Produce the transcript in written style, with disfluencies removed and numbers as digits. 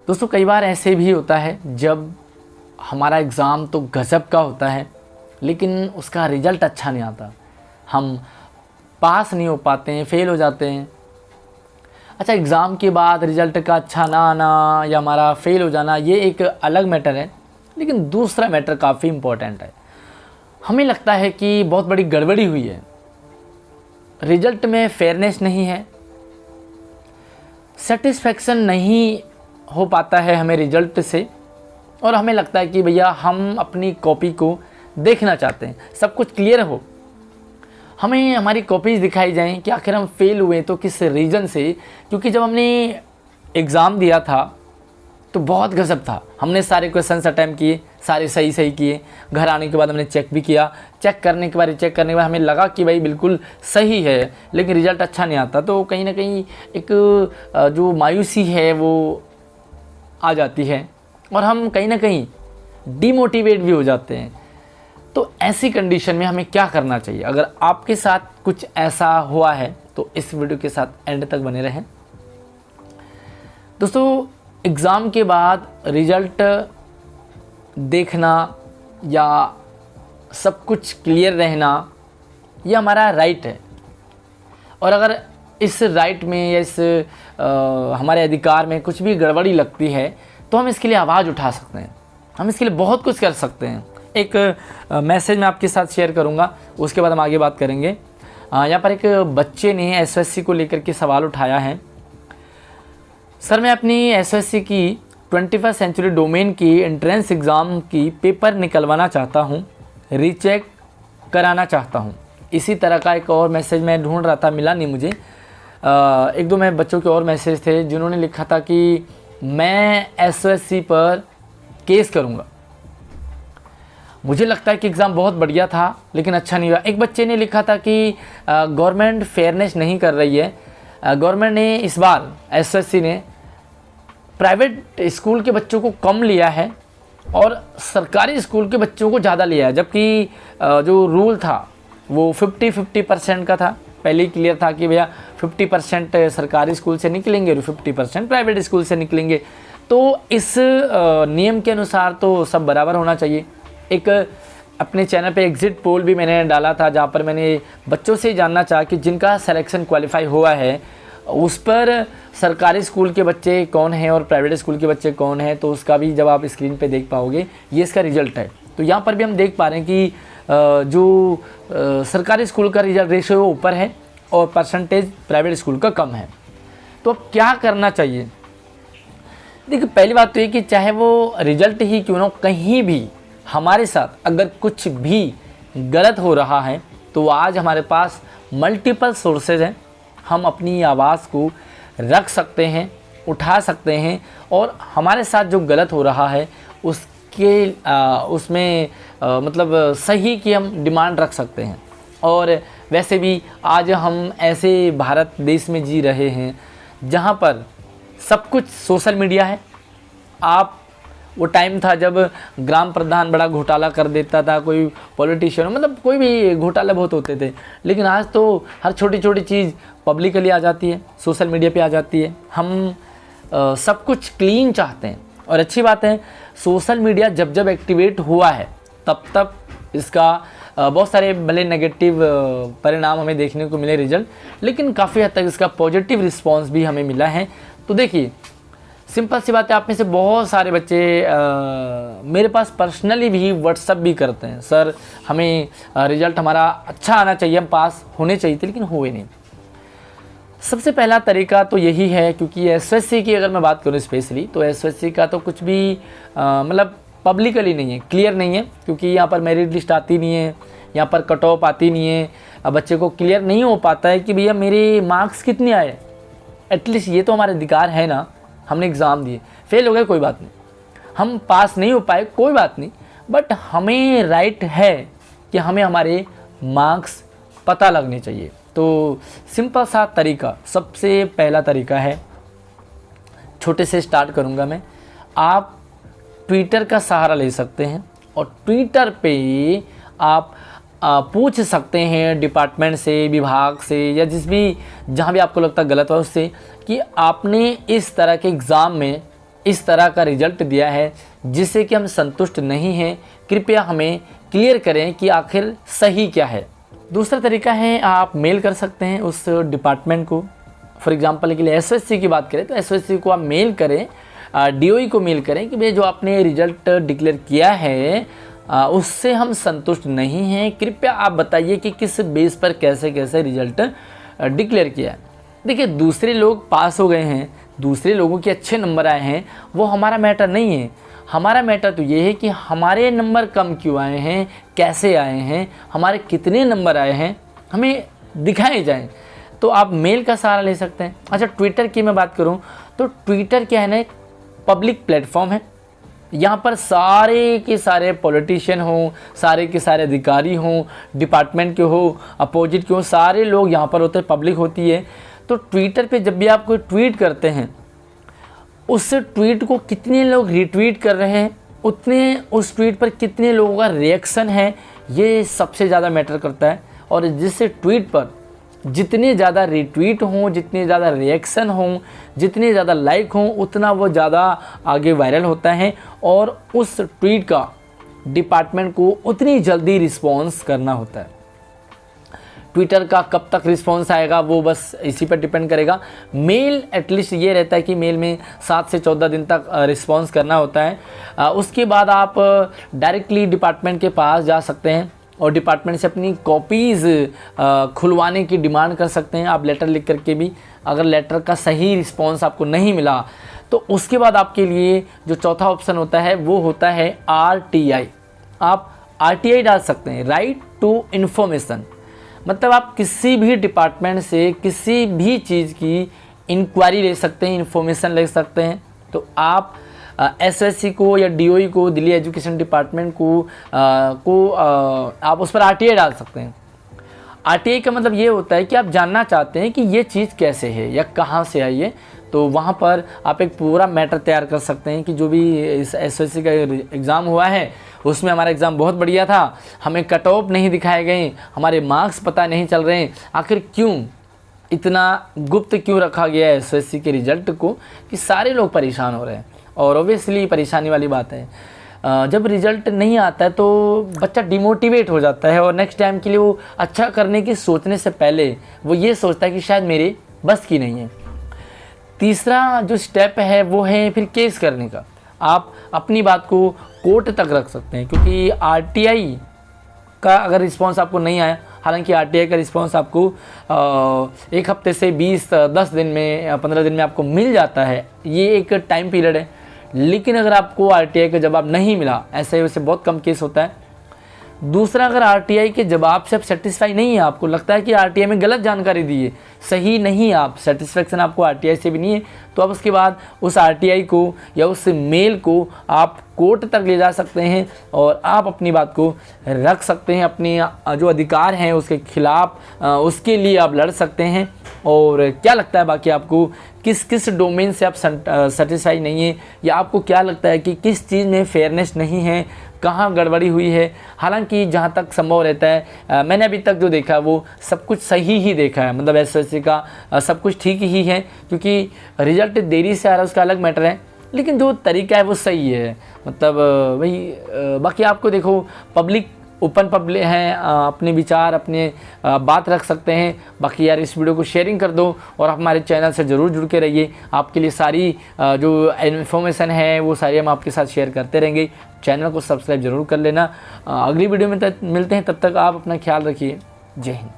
दोस्तों कई बार ऐसे भी होता है जब हमारा एग्ज़ाम तो गज़ब का होता है लेकिन उसका रिज़ल्ट अच्छा नहीं आता, हम पास नहीं हो पाते हैं, फेल हो जाते हैं। अच्छा, एग्ज़ाम के बाद रिज़ल्ट का अच्छा ना आना या हमारा फेल हो जाना ये एक अलग मैटर है, लेकिन दूसरा मैटर काफ़ी इम्पोर्टेंट है। हमें लगता है कि बहुत बड़ी गड़बड़ी हुई है, रिज़ल्ट में फेयरनेस नहीं है, सेटिस्फेक्शन नहीं हो पाता है हमें रिज़ल्ट से, और हमें लगता है कि भैया हम अपनी कॉपी को देखना चाहते हैं, सब कुछ क्लियर हो, हमें हमारी कॉपीज़ दिखाई जाएं कि आखिर हम फेल हुए तो किस रीज़न से। क्योंकि जब हमने एग्ज़ाम दिया था तो बहुत गज़ब था, हमने सारे क्वेश्चंस अटैम्प्ट किए, सारे सही किए, घर आने के बाद हमने चेक भी किया, चेक करने के बाद हमें लगा कि भाई बिल्कुल सही है, लेकिन रिज़ल्ट अच्छा नहीं आता। तो कहीं ना कहीं एक जो मायूसी है वो आ जाती है और हम कहीं ना कहीं डीमोटिवेट भी हो जाते हैं। तो ऐसी कंडीशन में हमें क्या करना चाहिए? अगर आपके साथ कुछ ऐसा हुआ है तो इस वीडियो के साथ एंड तक बने रहें। दोस्तों, एग्ज़ाम के बाद रिज़ल्ट देखना या सब कुछ क्लियर रहना ये हमारा राइट है, और अगर इस राइट में या इस हमारे अधिकार में कुछ भी गड़बड़ी लगती है तो हम इसके लिए आवाज़ उठा सकते हैं, हम इसके लिए बहुत कुछ कर सकते हैं। एक मैसेज मैं आपके साथ शेयर करूंगा, उसके बाद हम आगे बात करेंगे। यहाँ पर एक बच्चे ने एसएससी को लेकर के सवाल उठाया है। सर, मैं अपनी एसएससी की 21st सेंचुरी डोमेन की एंट्रेंस एग्ज़ाम की पेपर निकलवाना चाहता हूँ, रीचेक कराना चाहता हूँ। इसी तरह का एक और मैसेज मैं ढूंढ रहा था, मिला नहीं मुझे। एक दो मैं बच्चों के और मैसेज थे जिन्होंने लिखा था कि मैं एसएससी पर केस करूँगा। मुझे लगता है कि एग्ज़ाम बहुत बढ़िया था लेकिन अच्छा नहीं हुआ। एक बच्चे ने लिखा था कि गवर्नमेंट फेयरनेस नहीं कर रही है, गवर्नमेंट ने इस बार एसएससी ने प्राइवेट स्कूल के बच्चों को कम लिया है और सरकारी स्कूल के बच्चों को ज़्यादा लिया है, जबकि जो रूल था वो 50-50% का था। पहले ही क्लियर था कि भैया 50% सरकारी स्कूल से निकलेंगे और 50% प्राइवेट स्कूल से निकलेंगे। तो इस नियम के अनुसार तो सब बराबर होना चाहिए। एक अपने चैनल पे एग्ज़िट पोल भी मैंने डाला था जहाँ पर मैंने बच्चों से जानना चाहा कि जिनका सिलेक्शन क्वालिफाई हुआ है उस पर सरकारी स्कूल के बच्चे कौन हैं और प्राइवेट स्कूल के बच्चे कौन हैं, तो उसका भी जब आप स्क्रीन पे देख पाओगे ये इसका रिज़ल्ट है। तो यहाँ पर भी हम देख पा रहे हैं कि जो सरकारी स्कूल का रिजल्ट रेशियो वो ऊपर है और परसेंटेज प्राइवेट स्कूल का कम है। तो अब क्या करना चाहिए? देखिए, पहली बात तो ये कि चाहे वो रिजल्ट ही क्यों ना हो, कहीं भी हमारे साथ अगर कुछ भी गलत हो रहा है तो आज हमारे पास मल्टीपल सोर्सेज हैं, हम अपनी आवाज़ को रख सकते हैं, उठा सकते हैं और हमारे साथ जो गलत हो रहा है उसमें मतलब सही की हम डिमांड रख सकते हैं। और वैसे भी आज हम ऐसे भारत देश में जी रहे हैं जहाँ पर सब कुछ सोशल मीडिया है। आप वो टाइम था जब ग्राम प्रधान बड़ा घोटाला कर देता था, कोई पॉलिटिशियन, मतलब कोई भी घोटाले बहुत होते थे, लेकिन आज तो हर छोटी छोटी चीज़ पब्लिकली आ जाती है, सोशल मीडिया पे आ जाती है। हम सब कुछ क्लीन चाहते हैं और अच्छी बात है, सोशल मीडिया जब जब एक्टिवेट हुआ है तब तब इसका बहुत सारे भले नेगेटिव परिणाम हमें देखने को मिले रिजल्ट, लेकिन काफ़ी हद तक इसका पॉजिटिव रिस्पांस भी हमें मिला है। तो देखिए, सिंपल सी बात है, आप में से बहुत सारे बच्चे मेरे पास पर्सनली भी व्हाट्सअप भी करते हैं, सर हमें रिज़ल्ट हमारा अच्छा आना चाहिए, हम पास होने चाहिए थे लेकिन हुए नहीं। सबसे पहला तरीका तो यही है, क्योंकि एसएससी की अगर मैं बात करूँ स्पेशली, तो एसएससी का तो कुछ भी मतलब पब्लिकली नहीं है, क्लियर नहीं है, क्योंकि यहाँ पर मेरिट लिस्ट आती नहीं है, यहाँ पर कट ऑफ आती नहीं है। अब बच्चे को क्लियर नहीं हो पाता है कि भैया मेरे मार्क्स कितने आए। एटलीस्ट ये तो हमारा अधिकार है ना, हमने एग्ज़ाम दिए, फेल हो गए कोई बात नहीं, हम पास नहीं हो पाए कोई बात नहीं, बट हमें राइट है कि हमें हमारे मार्क्स पता लगने चाहिए। तो सिंपल सा तरीका, सबसे पहला तरीका है, छोटे से स्टार्ट करूँगा मैं। आप ट्विटर का सहारा ले सकते हैं और ट्विटर पे आप पूछ सकते हैं डिपार्टमेंट से, विभाग से, या जहाँ भी आपको लगता है गलत हो उससे, कि आपने इस तरह के एग्ज़ाम में इस तरह का रिजल्ट दिया है जिससे कि हम संतुष्ट नहीं हैं, कृपया हमें क्लियर करें कि आखिर सही क्या है। दूसरा तरीका है, आप मेल कर सकते हैं उस डिपार्टमेंट को। फॉर एग्जांपल के लिए एसएससी की बात करें तो एसएससी को आप मेल करें, डीओई को मेल करें कि भाई जो आपने रिजल्ट डिक्लेयर किया है उससे हम संतुष्ट नहीं हैं, कृपया आप बताइए कि किस बेस पर कैसे कैसे रिजल्ट डिक्लेयर किया है। देखिए, दूसरे लोग पास हो गए हैं, दूसरे लोगों के अच्छे नंबर आए हैं, वो हमारा मैटर नहीं है। हमारा मैटर तो ये है कि हमारे नंबर कम क्यों आए हैं, कैसे आए हैं, हमारे कितने नंबर आए हैं, हमें दिखाए जाएं। तो आप मेल का सहारा ले सकते हैं। अच्छा, ट्विटर की मैं बात करूं तो ट्विटर क्या है ना, एक पब्लिक प्लेटफॉर्म है। यहाँ पर सारे के सारे पॉलिटिशियन हों, सारे के सारे अधिकारी हों, डिपार्टमेंट के हो, अपोजिट के हो, सारे लोग यहाँ पर होते हैं, पब्लिक होती है। तो ट्विटर पे जब भी आप कोई ट्वीट करते हैं, उस ट्वीट को कितने लोग रिट्वीट कर रहे हैं, उतने उस ट्वीट पर कितने लोगों का रिएक्शन है, ये सबसे ज़्यादा मैटर करता है। और जिस ट्वीट पर जितने ज़्यादा रिट्वीट हों, जितने ज़्यादा रिएक्शन हों, जितने ज़्यादा लाइक हों, उतना वो ज़्यादा आगे वायरल होता है और उस ट्वीट का डिपार्टमेंट को उतनी जल्दी रिस्पॉन्स करना होता है। ट्विटर का कब तक रिस्पॉन्स आएगा वो बस इसी पर डिपेंड करेगा। मेल एटलीस्ट ये रहता है कि मेल में 7 से 14 दिन तक रिस्पॉन्स करना होता है। उसके बाद आप डायरेक्टली डिपार्टमेंट के पास जा सकते हैं और डिपार्टमेंट से अपनी कॉपीज़ खुलवाने की डिमांड कर सकते हैं, आप लेटर लिख करके भी। अगर लेटर का सही रिस्पॉन्स आपको नहीं मिला तो उसके बाद आपके लिए जो चौथा ऑप्शन होता है वो होता है RTI। आप RTI डाल सकते हैं, राइट टू इन्फॉर्मेशन। मतलब आप किसी भी डिपार्टमेंट से किसी भी चीज़ की इंक्वायरी ले सकते हैं, इन्फॉर्मेशन ले सकते हैं। तो आप एसएससी को या डीओई को, दिल्ली एजुकेशन डिपार्टमेंट को आप उस पर RTI डाल सकते हैं। RTI का मतलब ये होता है कि आप जानना चाहते हैं कि ये चीज़ कैसे है या कहाँ से आई है। तो वहाँ पर आप एक पूरा मैटर तैयार कर सकते हैं कि जो भी इस एसएससी का एग्ज़ाम हुआ है उसमें हमारा एग्ज़ाम बहुत बढ़िया था, हमें कट ऑफ नहीं दिखाए गए, हमारे मार्क्स पता नहीं चल रहे हैं, आखिर क्यों इतना गुप्त क्यों रखा गया है एसएससी के रिज़ल्ट को कि सारे लोग परेशान हो रहे हैं। और ऑब्वियसली परेशानी वाली बात है, जब रिज़ल्ट नहीं आता है तो बच्चा डिमोटिवेट हो जाता है और नेक्स्ट टाइम के लिए वो अच्छा करने की सोचने से पहले वो ये सोचता है कि शायद मेरे बस की नहीं है। तीसरा जो स्टेप है वो है फिर केस करने का। आप अपनी बात को कोर्ट तक रख सकते हैं, क्योंकि RTI का अगर रिस्पांस आपको नहीं आया, हालांकि RTI का रिस्पांस आपको 1 हफ्ते से 10 दिन में या 15 दिन में आपको मिल जाता है, ये एक टाइम पीरियड है। लेकिन अगर आपको RTI का जवाब नहीं मिला, ऐसे वैसे बहुत कम केस होता है। दूसरा, अगर RTI के जवाब से आप सेटिस्फाई नहीं है, आपको लगता है कि RTI में गलत जानकारी दी है, सही नहीं, आप सेटिस्फेक्शन आपको RTI से भी नहीं है, तो आप उसके बाद उस RTI को या उस मेल को आप कोर्ट तक ले जा सकते हैं और आप अपनी बात को रख सकते हैं। अपने जो अधिकार हैं उसके खिलाफ उसके लिए आप लड़ सकते हैं। और क्या लगता है बाकी आपको, किस डोमेन से आप सेटिस्फाई नहीं है, या आपको क्या लगता है कि किस चीज़ में फेयरनेस नहीं है, कहाँ गड़बड़ी हुई है? हालांकि जहाँ तक संभव रहता है, मैंने अभी तक जो देखा वो सब कुछ सही ही देखा है, मतलब एसएससी का सब कुछ ठीक ही है। क्योंकि रिजल्ट देरी से आ रहा है उसका अलग मैटर है, लेकिन जो तरीका है वो सही है। मतलब वही बाकी आपको देखो, पब्लिक ओपन पब्लिक हैं, अपने विचार अपने बात रख सकते हैं। बाकी यार इस वीडियो को शेयरिंग कर दो और हमारे चैनल से ज़रूर जुड़ के रहिए। आपके लिए सारी जो इन्फॉर्मेशन है वो सारी हम आपके साथ शेयर करते रहेंगे। चैनल को सब्सक्राइब जरूर कर लेना। अगली वीडियो में मिलते हैं, तब तक आप अपना ख्याल रखिए। जय हिंद।